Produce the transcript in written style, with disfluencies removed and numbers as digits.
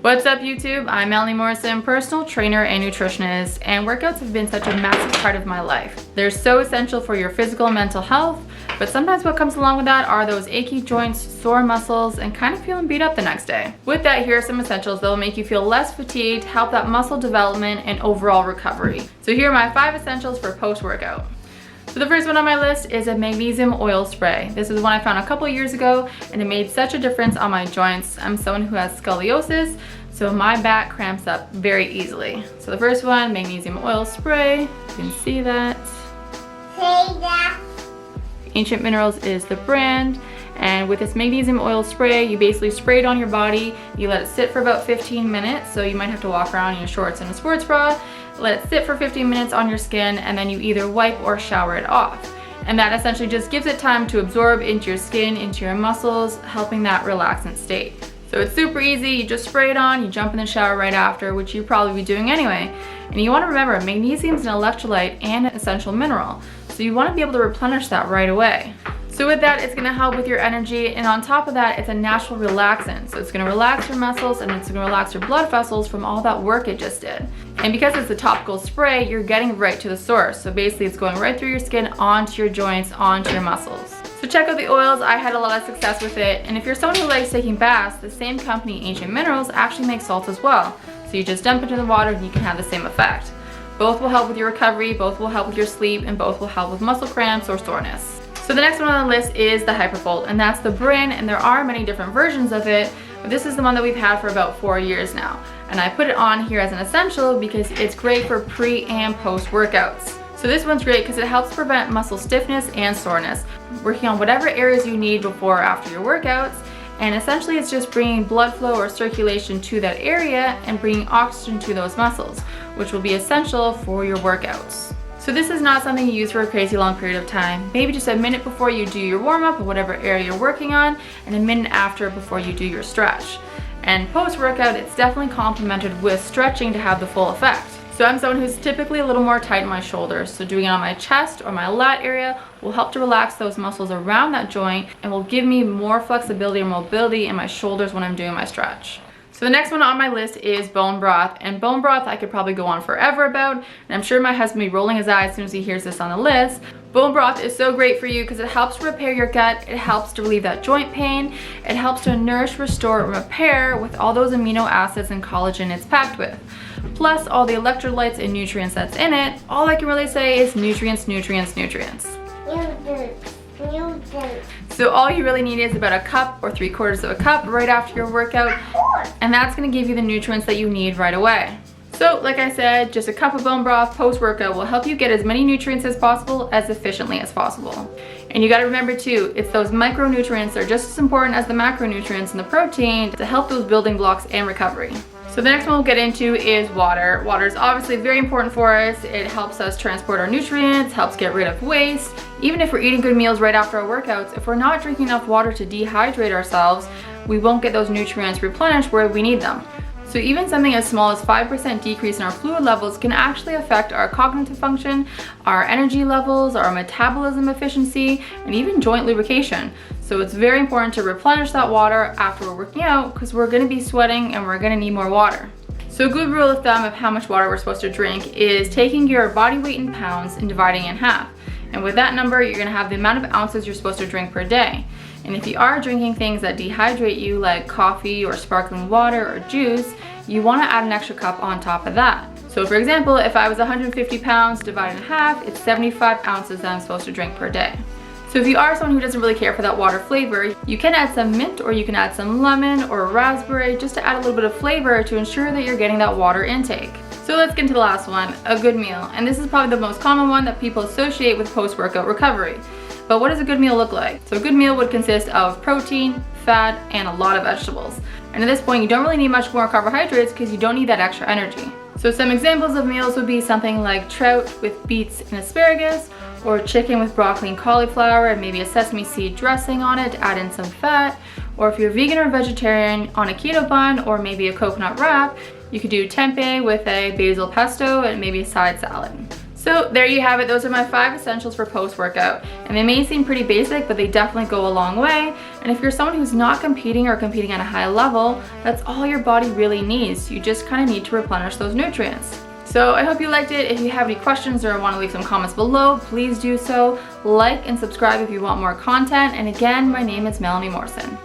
What's up YouTube? I'm Melanie Morrison, personal trainer and nutritionist, and workouts have been such a massive part of my life. They're so essential for your physical and mental health, but sometimes what comes along with that are those achy joints, sore muscles, and kind of feeling beat up the next day. With that, here are some essentials that will make you feel less fatigued, help that muscle development, and overall recovery. So here are my 5 essentials for post-workout. So the first one on my list is a magnesium oil spray. This is one I found a couple years ago and it made such a difference on my joints. I'm someone who has scoliosis, so my back cramps up very easily. So the first one, magnesium oil spray. You can see that. Ancient Minerals is the brand. And with this magnesium oil spray, you basically spray it on your body. You let it sit for about 15 minutes. So you might have to walk around in your shorts and a sports bra. Let it sit for 15 minutes on your skin, and then you either wipe or shower it off. And that essentially just gives it time to absorb into your skin, into your muscles, helping that relaxant state. So it's super easy. You just spray it on, you jump in the shower right after, which you'll probably be doing anyway. And you want to remember, magnesium is an electrolyte and an essential mineral. So you want to be able to replenish that right away. So with that, it's gonna help with your energy, and on top of that, it's a natural relaxant. So it's gonna relax your muscles and it's gonna relax your blood vessels from all that work it just did. And because it's a topical spray, you're getting right to the source. So basically it's going right through your skin, onto your joints, onto your muscles. So check out the oils. I had a lot of success with it. And if you're someone who likes taking baths, the same company, Ancient Minerals, actually makes salts as well. So you just dump into the water and you can have the same effect. Both will help with your recovery, both will help with your sleep, and both will help with muscle cramps or soreness. So the next one on the list is the Hyperfold, and that's the brand, and there are many different versions of it, but this is the one that we've had for about 4 years now. And I put it on here as an essential because it's great for pre and post workouts. So this one's great because it helps prevent muscle stiffness and soreness, working on whatever areas you need before or after your workouts. And essentially it's just bringing blood flow or circulation to that area and bringing oxygen to those muscles, which will be essential for your workouts. So this is not something you use for a crazy long period of time. Maybe just a minute before you do your warm-up of whatever area you're working on, and a minute after before you do your stretch. And post-workout, it's definitely complemented with stretching to have the full effect. So I'm someone who's typically a little more tight in my shoulders, so doing it on my chest or my lat area will help to relax those muscles around that joint and will give me more flexibility and mobility in my shoulders when I'm doing my stretch. So the next one on my list is bone broth, and bone broth I could probably go on forever about, and I'm sure my husband will be rolling his eyes as soon as he hears this on the list. Bone broth is so great for you because it helps repair your gut, it helps to relieve that joint pain, it helps to nourish, restore, and repair with all those amino acids and collagen it's packed with. Plus all the electrolytes and nutrients that's in it. All I can really say is nutrients, nutrients, nutrients. So all you really need is about a cup or 3/4 of a cup right after your workout, and that's gonna give you the nutrients that you need right away. So like I said, just a cup of bone broth post-workout will help you get as many nutrients as possible, as efficiently as possible. And you gotta remember too, it's those micronutrients that are just as important as the macronutrients and the protein to help those building blocks and recovery. So the next one we'll get into is water. Water is obviously very important for us. It helps us transport our nutrients, helps get rid of waste. Even if we're eating good meals right after our workouts, if we're not drinking enough water to dehydrate ourselves, we won't get those nutrients replenished where we need them. So even something as small as 5% decrease in our fluid levels can actually affect our cognitive function, our energy levels, our metabolism efficiency, and even joint lubrication. So it's very important to replenish that water after we're working out because we're gonna be sweating and we're gonna need more water. So a good rule of thumb of how much water we're supposed to drink is taking your body weight in pounds and dividing it in half. And with that number, you're gonna have the amount of ounces you're supposed to drink per day. And if you are drinking things that dehydrate you, like coffee or sparkling water or juice, you wanna add an extra cup on top of that. So for example, if I was 150 pounds divided in half, it's 75 ounces that I'm supposed to drink per day. So if you are someone who doesn't really care for that water flavor, you can add some mint, or you can add some lemon or raspberry just to add a little bit of flavor to ensure that you're getting that water intake. So let's get into the last one, a good meal. And this is probably the most common one that people associate with post-workout recovery. But what does a good meal look like? So a good meal would consist of protein, fat, and a lot of vegetables. And at this point, you don't really need much more carbohydrates because you don't need that extra energy. So some examples of meals would be something like trout with beets and asparagus, or chicken with broccoli and cauliflower and maybe a sesame seed dressing on it to add in some fat. Or if you're vegan or vegetarian, on a keto bun or maybe a coconut wrap, you could do tempeh with a basil pesto and maybe a side salad. So there you have it. Those are my 5 essentials for post-workout. And they may seem pretty basic, but they definitely go a long way. And if you're someone who's not competing or competing at a high level, that's all your body really needs. You just kind of need to replenish those nutrients. So I hope you liked it. If you have any questions or want to leave some comments below, please do so. Like and subscribe if you want more content. And again, my name is Melanie Morrison.